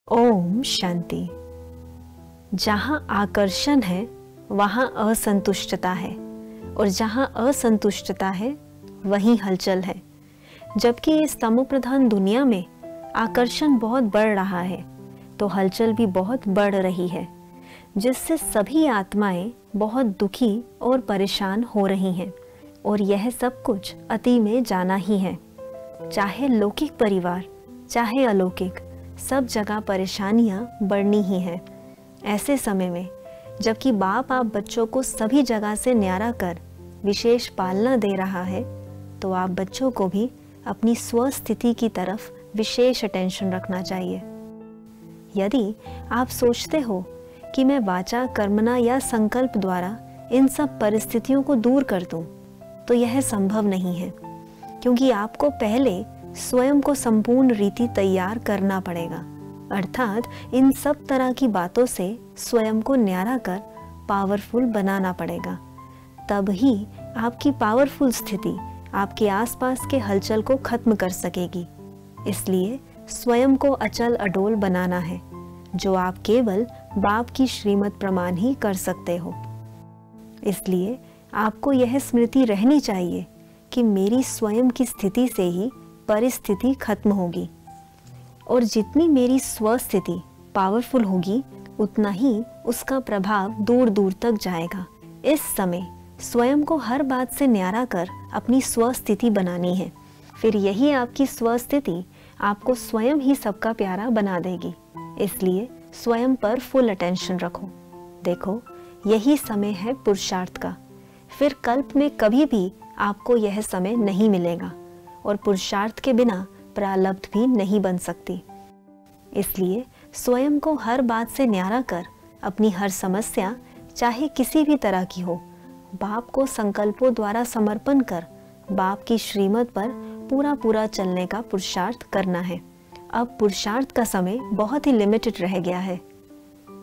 ओम शांति। जहाँ आकर्षण है वहाँ असंतुष्टता है, और जहाँ असंतुष्टता है वहीं हलचल है। जबकि इस तमोप्रधान दुनिया में आकर्षण बहुत बढ़ रहा है तो हलचल भी बहुत बढ़ रही है, जिससे सभी आत्माएं बहुत दुखी और परेशान हो रही हैं। और यह सब कुछ अति में जाना ही है। चाहे लौकिक परिवार चाहे अलौकिक, सब जगह परेशानियां बढ़नी ही हैं। ऐसे समय में जबकि बाप आप बच्चों को सभी जगह से न्यारा कर विशेष पालना दे रहा है, तो आप बच्चों को भी अपनी स्वस्थिति की तरफ विशेष अटेंशन रखना चाहिए। यदि आप सोचते हो कि मैं वाचा कर्मना या संकल्प द्वारा इन सब परिस्थितियों को दूर कर दूं, तो यह संभव नहीं है, क्योंकि आपको पहले स्वयं को संपूर्ण रीति तैयार करना पड़ेगा। अर्थात इन सब तरह की बातों से स्वयं को न्यारा कर पावरफुल बनाना पड़ेगा। तब ही आपकी पावरफुल स्थिति आपके आसपास के हलचल को खत्म कर सकेगी। इसलिए स्वयं को अचल अडोल बनाना है, जो आप केवल बाप की श्रीमत प्रमाण ही कर सकते हो। इसलिए आपको यह स्मृति रहनी चाहिए कि मेरी स्वयं की स्थिति से ही परिस्थिति खत्म होगी, और जितनी मेरी स्वस्थिति पावरफुल होगी उतना ही उसका प्रभाव दूर दूर तक जाएगा। इस समय स्वयं को हर बात से न्यारा कर अपनी स्वस्थिति बनानी है। फिर यही आपकी स्वस्थिति आपको स्वयं ही सबका प्यारा बना देगी। इसलिए स्वयं पर फुल अटेंशन रखो। देखो, यही समय है पुरुषार्थ का। फिर कल्प में कभी भी आपको यह समय नहीं मिलेगा, और पुरुषार्थ के बिना प्रारब्ध भी नहीं बन सकती। इसलिए स्वयं को हर बात से न्यारा कर अपनी हर समस्या, चाहे किसी भी तरह की हो, बाप को संकल्पों द्वारा समर्पण कर बाप की श्रीमत पर पूरा पूरा चलने का पुरुषार्थ करना है। अब पुरुषार्थ का समय बहुत ही लिमिटेड रह गया है।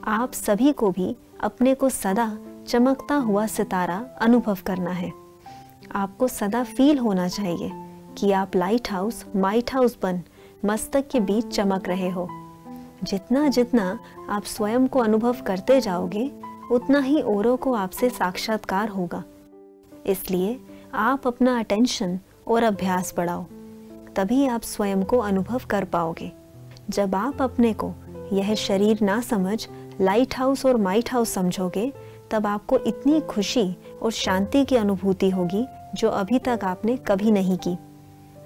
आप सभी को भी अपने को सदा चमकता हुआ सितारा अनुभव करना है। आपको सदा फील होना चाहिए कि आप लाइट हाउस माइट हाउस बन मस्तक के बीच चमक रहे हो। जितना जितना आप स्वयं को अनुभव करते जाओगे, उतना ही औरों को आपसे साक्षात्कार होगा। इसलिए आप अपना अटेंशन और अभ्यास बढ़ाओ, तभी आप स्वयं को अनुभव कर पाओगे। जब आप अपने को यह शरीर ना समझ लाइट हाउस और माइट हाउस समझोगे, तब आपको इतनी खुशी और शांति की अनुभूति होगी जो अभी तक आपने कभी नहीं की।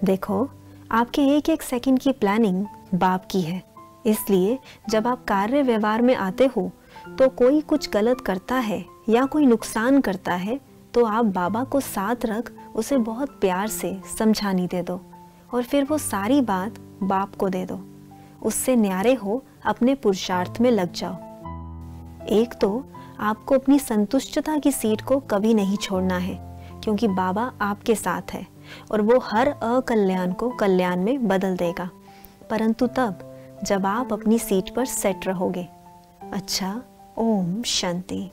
देखो, आपके एक एक सेकंड की प्लानिंग बाप की है। इसलिए जब आप कार्य व्यवहार में आते हो तो कोई कुछ गलत करता है या कोई नुकसान करता है, तो आप बाबा को साथ रख उसे बहुत प्यार से समझानी दे दो, और फिर वो सारी बात बाप को दे दो। उससे न्यारे हो अपने पुरुषार्थ में लग जाओ। एक तो आपको अपनी संतुष्टता की सीट को कभी नहीं छोड़ना है, क्योंकि बाबा आपके साथ है और वो हर अकल्याण को कल्याण में बदल देगा, परंतु तब जब आप अपनी सीट पर सेट रहोगे। अच्छा, ओम शांति।